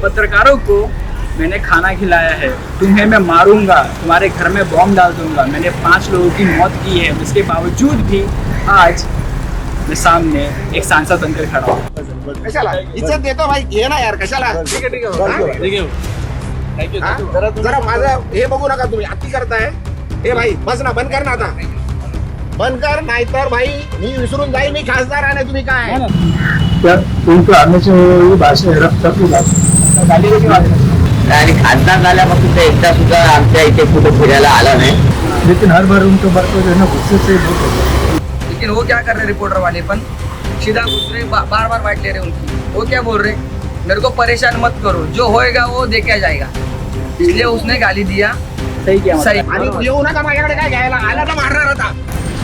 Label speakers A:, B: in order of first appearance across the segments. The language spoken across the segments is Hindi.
A: पत्रकारों को मैंने खाना खिलाया है, तुम्हें मैं मारूंगा, तुम्हारे घर में बॉम्ब डाल दूंगा, मैंने 5 लोगों की मौत की है, इसके बावजूद भी आज मैं सामने एक सांसद बनकर खड़ा हूँ।
B: कशाला इज्जत देतो भाई, घे ना यार, कशाला?
A: ठीक है थँक्यू।
B: जरा माझं हे बघू नका तुम्ही, अति करताय हे भाई. बस ना, बंद कर ना आता, बंद कर, नाहीतर भाई मी विसरून जाईल मी खासदार आहे. तुम्ही काय
A: उनको आने से भाषा गाली कशी वाटत
C: आणि खासदार झाल्यापासून ते एकदा सुद्धा आमच्या इथे कुठे फिरायला आला नाही.
A: लेकिन हर बार उनको ना गुस्से से
D: लेकिन वो क्या कर रहे रिपोर्टर वाले अपन सीधा घुस रहे, बार बार बाइट ले रहे उनकी. वो क्या बोल रहे, मेरे को परेशान मत करो, जो होएगा वो देखा जाएगा. इसलिए उसने गाली दिया.
A: सही किया
D: सही.
B: आणि येऊ नका माझ्याकडे, काय घ्यायला आला तर मारणार होता.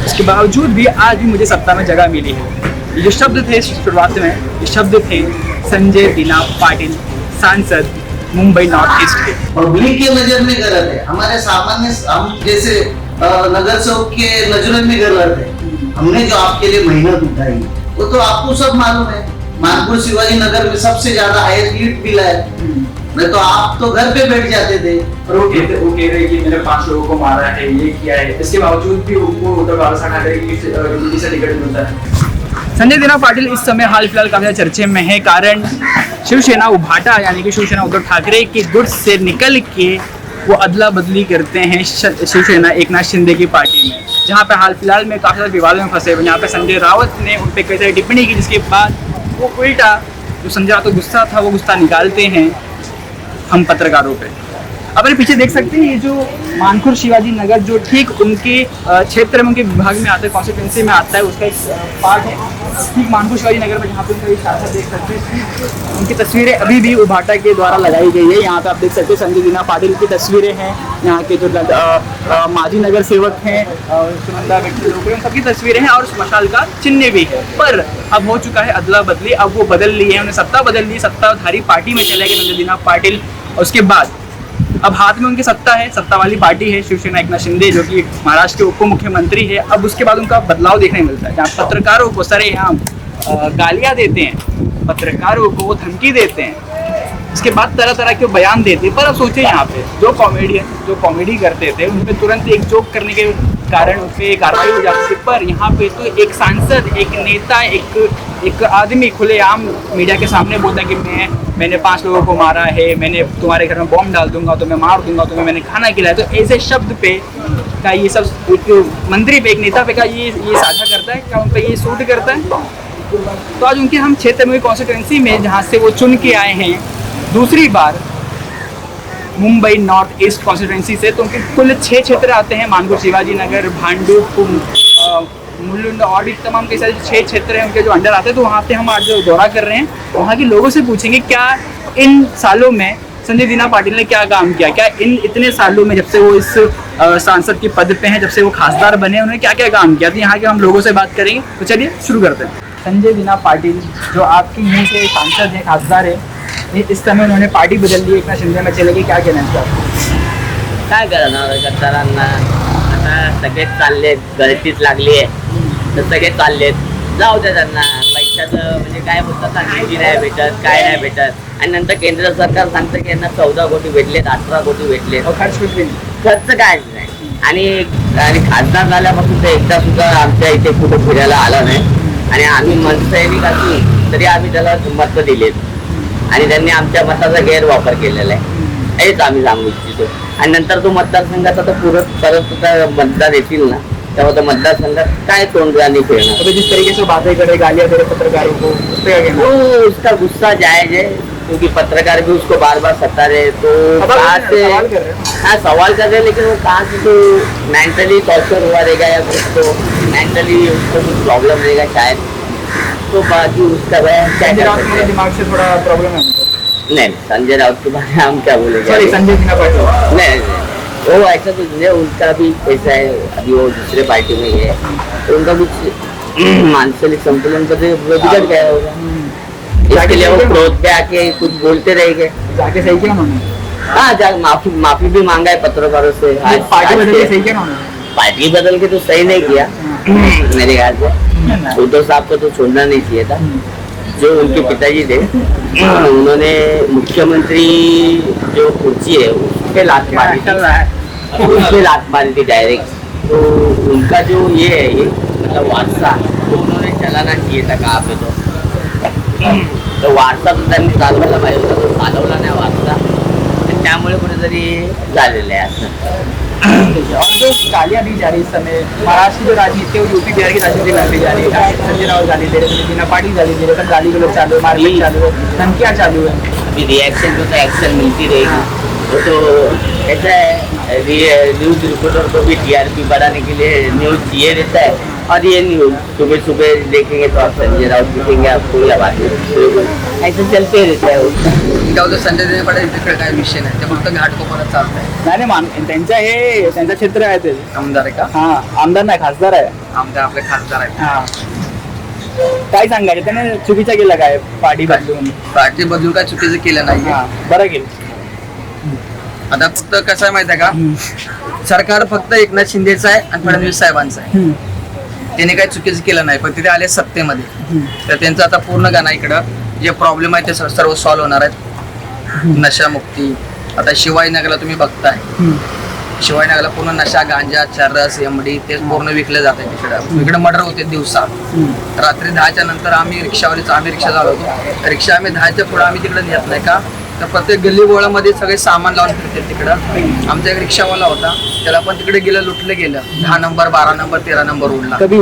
A: इसके बावजूद भी आज भी मुझे सत्ता में जगह मिली है. ये जो शब्द थे शुरुआत में, ये शब्द थे संजय दीना पाटिल, सांसद मुंबई नॉर्थ ईस्ट के.
C: पब्लिक की नजर में गलत है, हमारे सामान्य हम जैसे नगर सेवक के नजरों में गलत है. हमने जो आपके लिए मेहनत उठाई वो तो आपको सब मालूम है. मानपुर शिवाजी नगर में सबसे ज्यादा हाईएस्ट लीड मिला है. नहीं तो आप तो घर पे बैठ जाते थे.
A: और वो कह रहे कि मैंने 5 लोगों को मारा है, ये किया है, इसके बावजूद भी उनको उधर वाला खा रहे कि से टिकट मिलता है. संजय दीना पाटिल इस समय हाल फिलहाल काफी चर्चे में है, कारण शिवसेना उभाटा यानी कि शिवसेना उद्धव ठाकरे के गुट से निकल के वो अदला बदली करते हैं शिवसेना एकनाथ शिंदे की पार्टी में, जहाँ पे हाल फिलहाल में काफी सारे विवादों में फंसे हुए. यहाँ पे संजय राउत ने उन पर कई सारी टिप्पणी की, जिसके बाद वो उल्टा जो संजय राउत को गुस्सा था वो गुस्सा निकालते हैं हम पत्रकारों पे. अपने पीछे देख सकते हैं ये जो मानपुर शिवाजी नगर जो ठीक उनके क्षेत्र में, उनके विभाग में आता है, कॉन्स्टिट्यूंसी में आता है, उसका एक पार्ट है. ठीक मानपुर शिवाजी नगर में जहाँ पे उनका शासन देख सकते हैं, उनकी तस्वीरें अभी भी उभाटा के द्वारा लगाई गई है. यहाँ पे आप देख सकते हैं संजय दीना पाटिल की तस्वीरें हैं, यहाँ के जो माजी नगर सेवक हैं, सुनंदा व्यक्ति लोग, उन सबकी तस्वीरें हैं और मशाल का चिन्ह भी है. पर अब हो चुका है अदला बदली, अब वो बदल ली है, उन्हें सत्ता बदल ली, सत्ताधारी पार्टी में चले गए संजय दीना पाटिल. और उसके बाद अब हाथ में उनकी सत्ता है, सत्ता वाली पार्टी है शिवसेना एकनाथ शिंदे, जो कि महाराष्ट्र के उप मुख्यमंत्री है. अब उसके बाद उनका बदलाव देखने मिलता है, जहाँ पत्रकारों को सरेआम गालियाँ देते हैं, पत्रकारों को वो धमकी देते हैं, इसके बाद तरह तरह के बयान देते हैं. पर अब सोचिए यहाँ पे जो कॉमेडियन जो कॉमेडी करते थे उन पर तुरंत एक जोक करने के कारण उस पर कार्रवाई हो जाती है. पर यहाँ पे तो एक सांसद, एक नेता, एक आदमी खुलेआम मीडिया के सामने बोलता है कि मैंने 5 लोगों को मारा है, मैंने तुम्हारे घर में बॉम्ब डाल दूंगा, तुम्हें मार दूंगा, तुम्हें मैंने खाना खिलाया. तो ऐसे शब्द पे क्या ये सब एक मंत्री पे, एक नेता पे क्या ये साझा करता है, क्या उन पर ये सूट करता है? तो आज उनके हम क्षेत्र में कॉन्स्टिट्यूंसी में जहाँ से वो चुन के आए हैं दूसरी बार मुंबई नॉर्थ ईस्ट कॉन्स्टिट्यूंसी से, तो उनके कुल 6 क्षेत्र आते हैं, मानपुर शिवाजी नगर, भांडुप, मुलुंड और भी तमाम कई सारे 6 क्षेत्र हैं उनके जो अंडर आते हैं. तो वहाँ पे हम आज जो दौरा कर रहे हैं वहाँ के लोगों से पूछेंगे क्या इन सालों में संजय दीना पाटिल ने क्या काम किया, क्या इन इतने सालों में जब से वो इस सांसद के पद पे हैं, जब से वो खासदार बने, उन्होंने क्या क्या काम किया. तो यहाँ के हम लोगों से बात करेंगे. तो चलिए शुरू करते हैं. संजय दीना पाटिल जो आपके यहाँ के सांसद हैं, खासदार है, इस समय उन्होंने पार्टी बदल ली, एकनाथ शिंदे में चले गए, क्या कहना चाहते?
C: काय करणार गद्दारांना, आता सगळेच चाललेत, गळतीच लागली आहे तर सगळे चाललेत, जाऊ द्या त्यांना. पैशाचं म्हणजे काय बोलतात ना, निधी नाही भेटत, काय नाही भेटत, आणि नंतर केंद्र सरकार सांगतं की यांना 14 कोटी भेटलेत, 18 कोटी भेटलेत,
A: खर्च कुठले
C: खर्च कायच नाही. आणि खासदार झाल्यापासून ते एकदा सुद्धा आमच्या इथे कुठे फिरायला आला नाही. आणि आम्ही मनसैनिक असून तरी आम्ही त्याला मत दिलेत आणि त्यांनी आमच्या मताचा गैरवापर केलेला आहे, हेच आम्ही सांगू इच्छितो. आणि नंतर तो मतदारसंघाचा तो परत मतदार येतील ना, तेव्हा तो मतदारसंघात काय तोंडगाणी खेळणार.
A: तो जिस तरीके से बातें करे, गालियाँ दे रहे पत्रकारों को, उस पर क्या कहना?
C: तो उसका गुस्सा जायज है, क्योंकि पत्रकार भी उसको बार बार सता रहे. तो कहाँ से हाँ सवाल कर रहे हैं, लेकिन वो कहाँ से तो मेंटली टॉर्चर हुआ रहेगा या कुछ तो मेंटली उसको कुछ प्रॉब्लम रहेगा शायद. तो बाकी उसका
A: संजय राउत के दिमाग से थोड़ा प्रॉब्लम है उनको.
C: नहीं, संजय राउत के बारे में हम क्या बोलेंगे.
A: सॉरी, संजय दीना पाटिल
C: नहीं, वो ऐसा कुछ नहीं, उनका भी ऐसा है, अभी वो दूसरे पार्टी में है, तो उनका कुछ मानसिक संतुलन का बिगड़ गया होगा, इसके लिए वो क्रोध पे आके कुछ बोलते रहेंगे.
A: जाके सही किया उन्होंने.
C: हाँ, माफी भी मांगा है पत्रकारों से.
A: पार्टी बदल के सही किया उन्होंने.
C: पार्टी बदल के तो सही नहीं किया मेरे ख्याल से. उद्धव साहब को तो छोड़ना नहीं चाहिए था. जो उनके पिताजी थे उन्होंने मुख्यमंत्री जो कुर्सी है उस पे लात मारी थी, उस पे लात मारी थी डायरेक्ट। तो उनका जो ये है ये मतलब वारसा तो उन्होंने चलाना चाहिए था कहाँ पे तो वारसा तो त्यांनी चालवायला पाहिजे होता, तो चालवला नाही वारसा, आणि त्यामुळे कुठेतरी झालेलं आहे असं।
A: और जो गालियाँ दी जा रही है इस समय महाराष्ट्र की जो राजनीति है वो यूपी बिहार की राजनीति में दी जा रही है। संजय राउत गाली दे रहे हैं, मीना पाटिल गाली दे रहे हैं, गाली गलौज चालू है, मारपीट चालू है, धमकियाँ चालू है।
C: अभी रिएक्शन जो था एक्शन मिलती रहेगी। वो तो ऐसा है न्यूज रिपोर्टर को भी टीआरपी बढ़ाने के लिए न्यूज ये रहता है, और ये न्यूज सुबह सुबह देखेंगे तो आप संजय राउत दिखेंगे आपको या बात ऐसे चलते रहता है।
D: जाऊ दे, संजय देणे पाटील तिकडे काय विषय नाही, ते फक्त घाटकोपरात चालतंय.
A: नाही नाही, त्यांचं क्षेत्र आहे ते
D: आमदार आहे का?
A: हा, आमदार नाही खासदार आहे.
D: आमदार आपले खासदार आहेत.
A: हा, काय सांगायचं त्याने चुकीचं केलं काय पार्टी बदलून?
D: पार्टी बदलून काय चुकीचं केलं नाही.
A: हा, बरं केलं.
D: आता फक्त कसं आहे माहिती आहे का, सरकार फक्त एकनाथ शिंदेचं आहे आणि फडणवीस साहेबांचं आहे. त्यांनी काही चुकीचं केलं नाही, पण तिथे आले सत्तेमध्ये तर त्यांचं आता पूर्ण गाणं इकडं जे प्रॉब्लेम आहे ते सर्व सॉल्व्ह होणार आहेत. नशामुक्ती, आता शिवाजीनगरला तुम्ही बघताय, शिवाजीनगरला पूर्ण नशा, गांजा, चरस, एमडी ते पूर्ण विकले जाते. इकडे मर्डर होते दिवसा, रात्री 10च्या नंतर आम्ही रिक्षा चालवतो. रिक्षा आम्ही 10च्या पुढे आम्ही तिकडे नेत नाही का, तर प्रत्येक गल्ली बोळामध्ये सगळे सामान लावून फिरते तिकडं. आमचा एक रिक्षावाला होता, त्याला पण तिकडे गेलं, लुटलं गेलं. 10 नंबर, 12 नंबर, 13 नंबर उडला.
A: कभी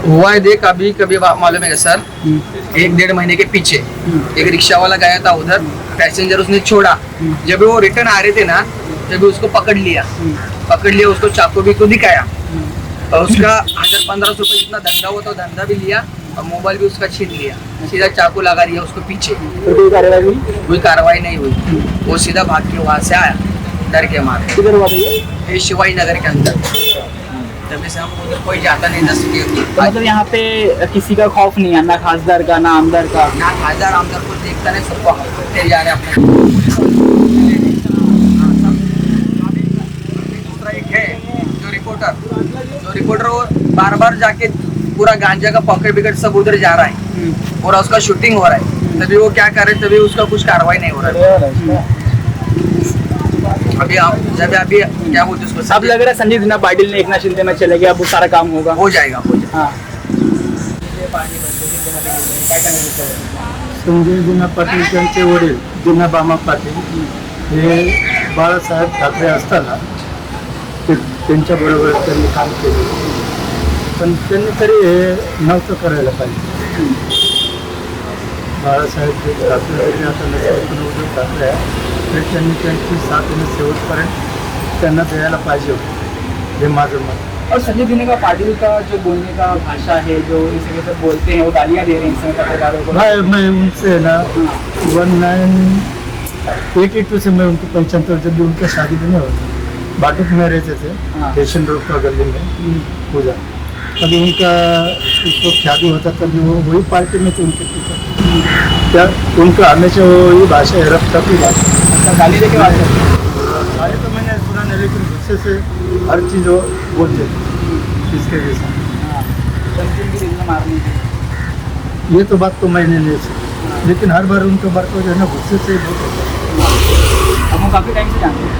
A: हुआ
D: है देख, अभी कभी मालूम है सर, 1-1.5 महीने के पीछे एक रिक्शा वाला गया था उधर, पैसेंजर उसने छोड़ा, जब वो रिटर्न आ रहे थे ना तभी उसको पकड़ लिया, उसको चाकू भी को दिखाया और उसका 1000-1500 रुपये जितना धंधा हुआ तो धंधा भी लिया और मोबाइल भी उसका छीन लिया. सीधा चाकू लगा दिया उसको पीछे. कोई कार्रवाई नहीं हुई, वो सीधा भाग के वहाँ से आया डर के मारे.
A: किधर हुआ ये?
D: शिवाजी नगर के अंदर. तभी से हम उधर कोई जाता नहीं था.
A: तो मतलब यहाँ पे किसी का खौफ नहीं है, ना खासदार का ना आमदार का?
D: ना खासदार आमदार को देखता नहीं, सबको हफ्ते जा रहे अपने. दूसरा एक है जो रिपोर्टर वो बार बार जाके पूरा गांजा का पॉकेट बिकेट सब उधर जा रहा है और उसका शूटिंग हो रहा है, तभी वो क्या कर रहे, तभी उसका कुछ कार्रवाई नहीं हो रहा है. अभी क्या बोलते उसको,
A: अब लग रहा है संजय दिना पाटिल ने एकनाथ शिंदे में चले गया, अब वो सारा काम होगा,
D: हो जाएगा.
A: हाँ.
E: संजय दिना पाटील त्यांचे वडील दिना बामा पाटील हे बाळासाहेब ठाकरे असताना त्यांच्याबरोबर त्यांनी काम केले, पण त्यांनी तरी हे नव्हतं करायला पाहिजे. बाळासाहेब ठाकरे जरी आता नसताना उद्धव ठाकरे आहे तरी त्यांनी त्यांची साथ आणि शेवटपर्यंत त्यांना द्यायला पाहिजे होतं, हे माझं मत.
A: और संजय दिने का पाटिल का जो बोलने का भाषा है, जो इस तरह से बोलते हैं, वो गालियाँ दे रहे हैं इस समय पत्रकारों को.
E: भाई मैं उनसे ना 1982 से मैं उनको 75 जब भी उनका शादी भी नहीं होता, बाटुक में रहते थे, स्टेशन रोड का गली में पूजा. अभी उनका उसको शादी होता तभी वो वही पार्टी में थे उनके पीछे. क्या उनका हमेशा वही भाषा है, रफ टफी भाषा.
A: गाली दे के बात करते हैं.
E: गाली तो मैंने सुना नहीं, लेकिन गुस्से से हर चीज़ वो बोलते थे इसके जैसा. ये तो बात तो मैंने नहीं सुनी, लेकिन हर बार उनका बर्ताव जो है ना गुस्से से बोलते.
A: अब हम काफ़ी टाइम से जानते हैं.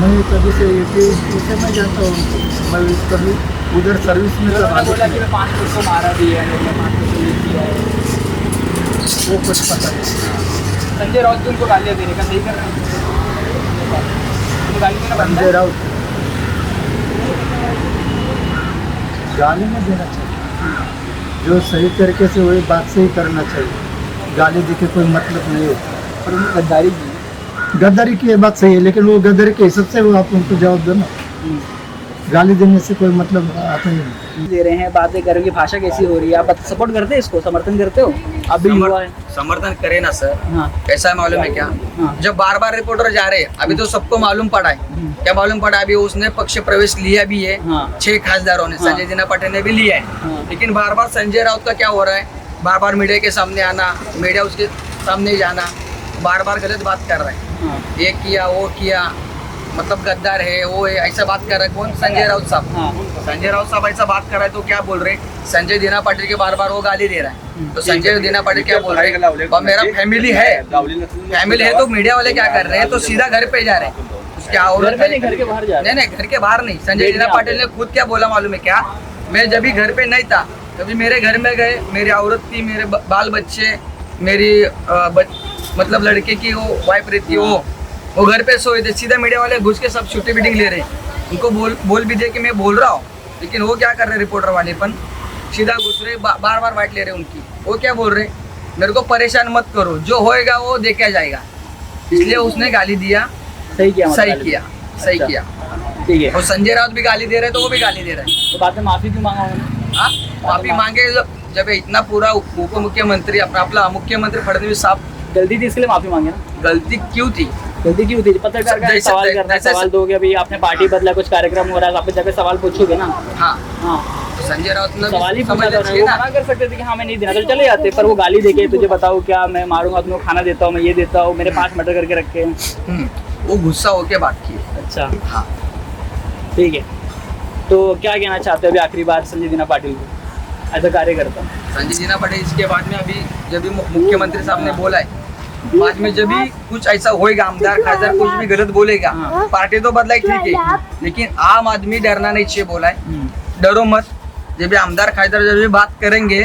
E: मैं कभी से इसे मैं जानता हूँ, मैं कभी उधर सर्विस में
A: बोला कि मैं 5 लोग को मारा भी है, 5 लोग को ये किया है,
E: वो कुछ पता नहीं.
A: संजय राउत उनको गालियाँ देने का सही कर रहे हैं, तो गाली देना बनता
E: संजय
A: है.
E: राउत गाली नहीं देना चाहिए, जो सही तरीके से वही बात सही करना चाहिए. गाली दे के कोई मतलब नहीं होता.
A: और उन्होंने गद्दारी की.
E: गद्दारी की ये बात सही है, लेकिन वो गद्दारी के हिसाब से वो आप उनको जवाब दो ना. गाली देने से कोई मतलब आता ही नहीं.
A: दे रहे हैं, बातें कर रहे हैं, भाषा कैसी हो रही है, आप सपोर्ट करते हैं इसको, समर्थन करते हो? अभी हुआ है.
D: समर्थन करे ना सर.
A: हाँ.
D: कैसा है मालूम है क्या,
A: हाँ.
D: जब बार बार रिपोर्टर जा रहे हैं, अभी तो सबको मालूम पड़ा है. क्या मालूम पड़ा, अभी उसने पक्ष प्रवेश लिया भी है.
A: हाँ.
D: 6 खासदारों ने,
A: हाँ.
D: संजय दिना पाटिल ने भी लिया है.
A: हाँ.
D: लेकिन बार बार संजय राउत का क्या हो रहा है, बार बार मीडिया के सामने आना, मीडिया उसके सामने जाना, बार बार गलत बात कर रहा है.
A: हाँ.
D: ये किया वो किया, मतलब गद्दार है, वो है, ऐसा बात कर रहा है। कौन? संजय राउत साहब।
A: हाँ।
D: संजय राउत साहब ऐसा बात कर रहा है तो क्या बोल रहे? संजय दीना पाटिल के बार बार वो गाली दे रहा है, तो संजय दीना पाटिल क्या बोल रहे हैं? और मेरा फैमिली है, फैमिली है, तो मीडिया वाले क्या कर रहे हैं? तो सीधा घर पे जा रहे हैं। उसकी औरत
A: घर पे नहीं, घर के बाहर जा रहे हैं।
D: नहीं, घर के बाहर नहीं। संजय दीना पाटिल ने खुद क्या बोला मालूम है क्या? मैं जब भी घर पे नहीं था, कभी मेरे घर में गए, मेरी औरत थी, मेरे बाल बच्चे, मेरी मतलब लड़के की वो वाइफ रहती है, वो घर पे सोए थे। सीधा मीडिया वाले घुस के सब शूटिंग वीटिंग ले रहे हैं। उनको बोल भी दे कि मैं बोल रहा हूँ, लेकिन वो क्या कर रहे रिपोर्टर वाले पन सीधा घुस रहे, बार बार बाइट ले रहे उनकी। वो क्या बोल रहे? मेरे को परेशान मत करो, जो होएगा वो देखा जाएगा। इसलिए उसने गाली दिया।
A: सही किया,
D: सही किया, सही
A: अच्छा।
D: किया।
A: ठीक है।
D: और संजय राउत भी गाली दे रहे, तो वो भी गाली दे रहे हैं।
A: तो बाद में माफी क्यों मांगा उन्होंने?
D: हाँ, माफी मांगे जब इतना पूरा उप मुख्यमंत्री अपना मुख्यमंत्री फडणवीस साहब,
A: गलती थी इसके लिए माफी मांगे ना?
D: गलती क्यों थी?
A: गलती क्यों थी? पत्रकार का
D: जैसे-
A: सवाल करना है,
D: जैसे-
A: सवाल दोगे, अभी आपने पार्टी बदला, कुछ कार्यक्रम हो रहा है, आप जाकर सवाल पूछोगे ना?
D: हाँ,
A: हाँ,
D: तो संजय राउत ने
A: सवाल ही पूछा
D: समझना
A: था,
D: चाहिए
A: वो
D: ना।
A: मना कर सकते थे कि हाँ मैं नहीं देना, तो चले जाते। पर वो गाली देके तुझे बताओ क्या, मैं मारूंगा तुमको, खाना देता हूँ, मैं ये देता हूँ, मेरे 5 मर्डर करके रखे हैं।
D: वो गुस्सा होके बात की है।
A: अच्छा,
D: हाँ,
A: ठीक है। तो क्या कहना चाहते हो अभी आखिरी बार संजय दीना पाटिल को एज अ कार्यकर्ता?
D: संजय दीना पाटिल इसके बाद में अभी जब भी मुख्यमंत्री साहब ने बोला है, बाद में जब भी कुछ ऐसा होएगा, आमदार खासदार कुछ भी गलत बोलेगा,
A: हाँ।
D: पार्टी तो बदलाई ठीक है, लेकिन आम आदमी डरना नहीं चाहिए। बोला है डरो मत, जब भी आमदार खासदार जब भी बात करेंगे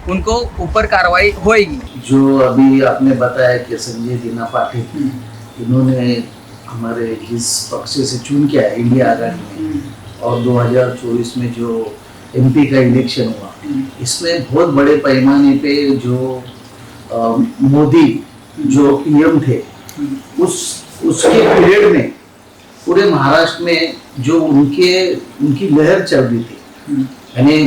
D: उनको ऊपर कार्रवाई होएगी।
F: जो अभी आपने बताया कि संजय दीना पाटिल इन्होंने हमारे इस पक्ष से चुन के आए इंडिया आघाड़ी में, और 2024 में जो एमपी का इलेक्शन हुआ, इसमें बहुत बड़े पैमाने पे जो मोदी जो पीएम थे, उसके पीरियड में पूरे महाराष्ट्र में जो उनकी लहर चल रही थी, यानी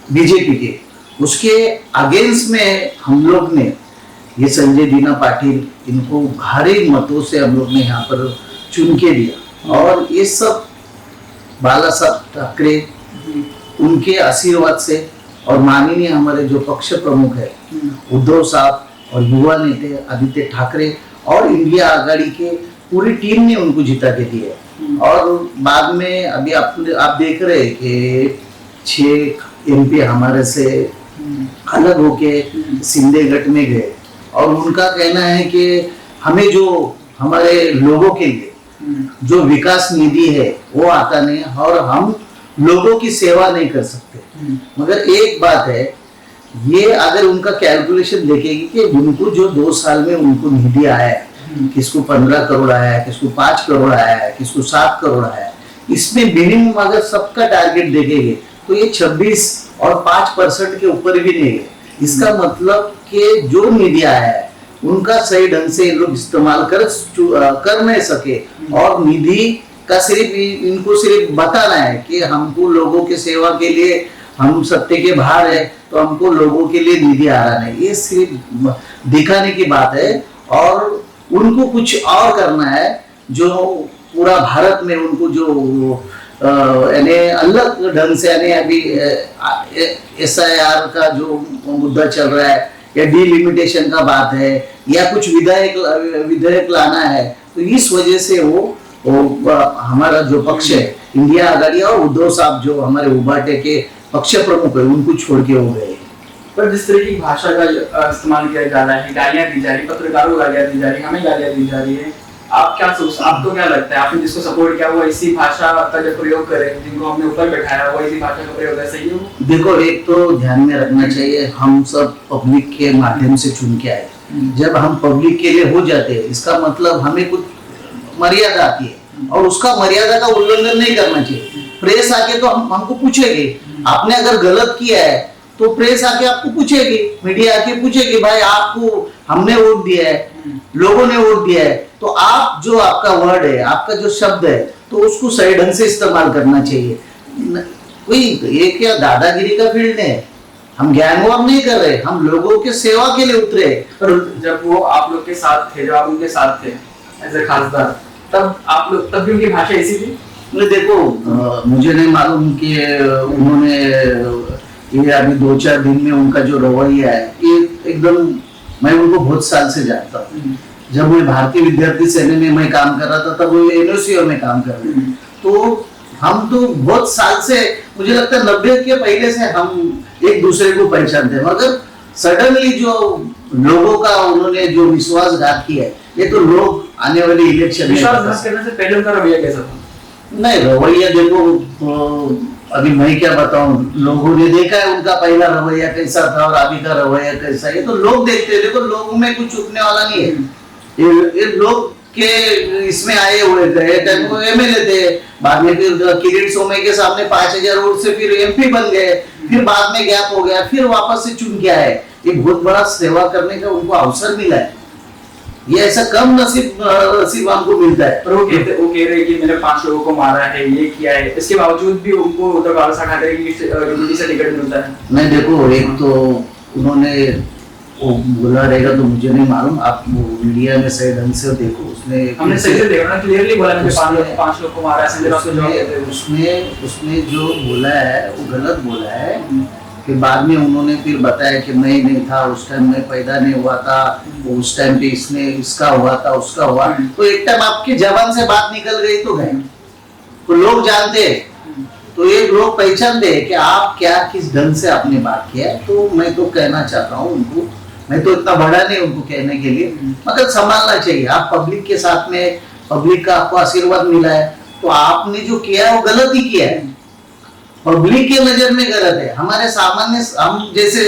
F: बीजेपी के, उसके अगेंस्ट में हम लोग ने ये संजय दीना पाटिल, इनको भारी मतों से हम लोग ने यहाँ पर चुन के दिया। और ये सब बाला साहब ठाकरे उनके आशीर्वाद से, और माननीय हमारे जो पक्ष प्रमुख है उद्धव साहब, और युवा नेता आदित्य ठाकरे, और इंडिया आघाड़ी के पूरी टीम ने उनको जिता के दिए। और बाद में अभी आप देख रहे हैं कि 6 एमपी हमारे से अलग होके सिंधे गट में गए, और उनका कहना है कि हमें जो हमारे लोगों के लिए जो विकास निधि है वो आता नहीं है, और हम लोगों की सेवा नहीं कर सकते। मगर एक बात है, ये अगर उनका कैलकुलेशन देखेगी कि उनको जो 2 साल में उनको निधि आया है, किसको 15 करोड़ आया है, किसको 5 करोड़ आया है, किसको 7 करोड़ आया है, इसमें मिनिमम अगर सबका टारगेट देखेंगे तो ये 26 और 5% के ऊपर भी नहीं है। इसका मतलब कि जो निधि आया है उनका सही ढंग से लोग इस्तेमाल कर नहीं सके, और निधि का सिर्फ इनको सिर्फ बताना है कि हमको लोगों के सेवा के लिए, हम सत्य के बाहर है तो हमको लोगों के लिए निधि आ रहा है, ये सिर्फ दिखाने की बात है। और उनको कुछ और करना है, जो पूरा भारत में उनको जो यानी अलग ढंग से, यानी अभी SIR का जो मुद्दा चल रहा है, या डिलिमिटेशन का बात है, या कुछ विधेयक लाना है, तो इस वजह से वो हमारा जो पक्ष है इंडिया आघाड़ी, और उद्धव साहब जो हमारे उबाटे के पक्ष प्रमुख है, उनको छोड़ के हो गए।
A: पर जिस तरह की भाषा का इस्तेमाल किया जा रहा है, गालियां दी जा रही, पत्रकारों को गालियां दी जा रही, हमें गालियां दी जा रही है, आपको क्या लगता है? आपने जिसको सपोर्ट किया वो इसी भाषा का जो प्रयोग करे, जिनको हमने ऊपर बैठाया वो इसी भाषा का प्रयोग है, सही है?
F: देखो, एक तो ध्यान में रखना चाहिए, हम सब पब्लिक के माध्यम से चुन के आए। जब हम पब्लिक के लिए हो जाते हैं, इसका मतलब हमें कुछ मर्यादा आती है, और उसका मर्यादा का उल्लंघन नहीं करना चाहिए। प्रेस आके तो हमको पूछेगी, आपने अगर गलत किया है तो प्रेस आके आपको पूछेगी, मीडिया आके पूछेगी, भाई आपको हमने वोट दिया है, लोगों ने वोट दिया है, तो आप जो आपका वर्ड है, आपका जो शब्द है, तो उसको सही ढंग से इस्तेमाल करना चाहिए। कोई ये क्या दादागिरी का फील्ड है? हम ज्ञान वॉर नहीं कर रहे, हम लोगों के सेवा के लिए उतरे।
A: पर जब वो आप लोग के साथ थे, जब आप उनके साथ थे एज ए खासदार, तब भी उनकी भाषा ऐसी थी?
F: देखो, मुझे नहीं मालूम कि उन्होंने ये अभी 2-4 दिन में उनका जो रवैया है, ये एकदम, मैं उनको बहुत साल से जानता हूँ। जब मैं भारतीय विद्यार्थी सेना में मैं काम कर रहा था तब वो एनओसीओ में काम कर रहे थे। तो हम तो बहुत साल से, मुझे लगता है 90 के पहले से हम एक दूसरे को पहचानते हैं, मगर सडनली जो लोगों का उन्होंने जो विश्वासघात किया है, ये तो लोग आने वाले इलेक्शन में
A: विश्वासघात करने से पहले उनका रवैया कैसा था?
F: नहीं, रवैया देखो, तो अभी मैं क्या बताऊं, लोगों ने देखा है उनका पहला रवैया कैसा था और अभी का रवैया कैसा है, ये तो लोग देखते हैं। देखो, लोगों में कुछ छुपने वाला नहीं है। ये लोग के इसमें आए हुए थे, टाइम को एमएलए थे, बाद में फिर किरीट सोमय के सामने 5000 वोट से फिर एमपी बन गए, फिर बाद में गैप हो गया, फिर वापस से चुन के आए। ये बहुत बड़ा सेवा करने का उनको अवसर मिला है, ये ऐसा कम नसीब हमको मिलता है।
A: पर वो कह रहे कि मैंने 5 लोगों को मारा है, ये किया है, इसके बावजूद भी उनको उद्धव बाला ठाकरे की यूपी से टिकट मिलता है।
F: नहीं, देखो, एक तो उन्होंने वो बोला रहेगा तो मुझे नहीं मालूम, आप वो मीडिया में सही ढंग से देखो,
A: हमने सही से देखा ना, क्लियरली बोला मैंने 5 लोग को मारा है, संजय राउत को जवाब देते हुए।
F: उसने जो बोला है वो गलत बोला है। फिर बाद में उन्होंने फिर बताया कि मैं नहीं था उस टाइम, मैं पैदा नहीं हुआ था, उस टाइम पे इसने इसका हुआ था, उसका हुआ। तो एक टाइम आपकी जबान से बात निकल गई तो गए, तो लोग जानते, तो ये लोग पहचानते कि आप क्या किस ढंग से आपने बात किया। तो मैं तो कहना चाहता हूँ उनको, मैं तो इतना बड़ा नहीं उनको कहने के लिए, मगर संभालना चाहिए। आप पब्लिक के साथ में, पब्लिक का आपको आशीर्वाद मिला है, तो आपने जो किया है वो गलत ही किया है, पब्लिक के नजर में गलत है। हमारे सामान्य, हम जैसे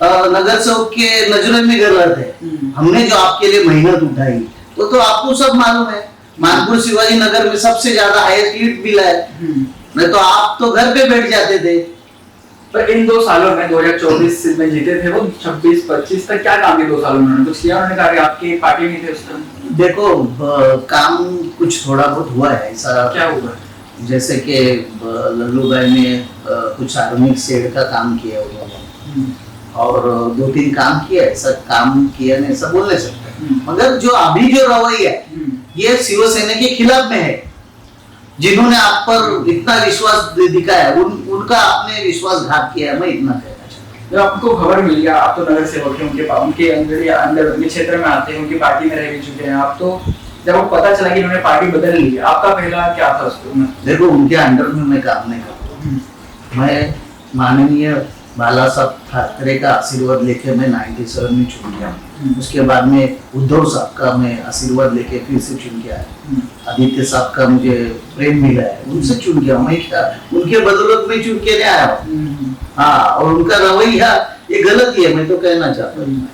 F: नगर सेवक के नजरों में गलत है। हमने जो आपके लिए मेहनत उठाई तो आपको सब मालूम है। मानपुर शिवाजी नगर में सबसे ज्यादा हाईएस्ट लीड मिला है, नहीं तो आप तो घर पे बैठ जाते थे।
A: पर इन 2 सालों में 2024 में जीते थे वो, 26-25 तक क्या काम किया 2 सालों में? उन्होंने कुछ किया? उन्होंने कहा कि आपकी पार्टी नहीं थे उस टाइम।
F: देखो, काम कुछ थोड़ा बहुत हुआ है। ऐसा
A: क्या हुआ?
F: जैसे कि लल्लू भाई ने कुछ आर्मिक शेड का काम किया उन्होंने, और 2-3 काम किया, ऐसा काम किया नहीं सब बोल नहीं सकते। मगर जो अभी जो रवैया है ये शिवसेना के खिलाफ में है। जिन्होंने आप पर इतना विश्वास दिखाया उनका आपने विश्वासघात किया है, मैं इतना कहना चाहता हूँ।
A: जब आपको खबर मिली, आप तो नगर सेवक हैं, उनके अंदर उनके क्षेत्र में आते हैं, उनकी पार्टी में रह भी चुके हैं आप, तो जब आपको पता चला कि उन्होंने पार्टी बदल ली, आपका पहला क्या था उसमें?
F: देखो, उनके अंडर में मैं काम नहीं करता। मैं माननीय बाला साहब ठाकरे का आशीर्वाद लेके मैं 97 में चुन गया। उसके बाद में उद्धव साहब का मैं आशीर्वाद लेके फिर से चुन के आया। आदित्य साहब का मुझे प्रेम मिला है, उनसे चुन गया। मैं क्या उनके बदौलत में चुन के नहीं आया हूँ। हाँ, और उनका रवैया ये गलत ही है, मैं तो कहना चाहता हूँ।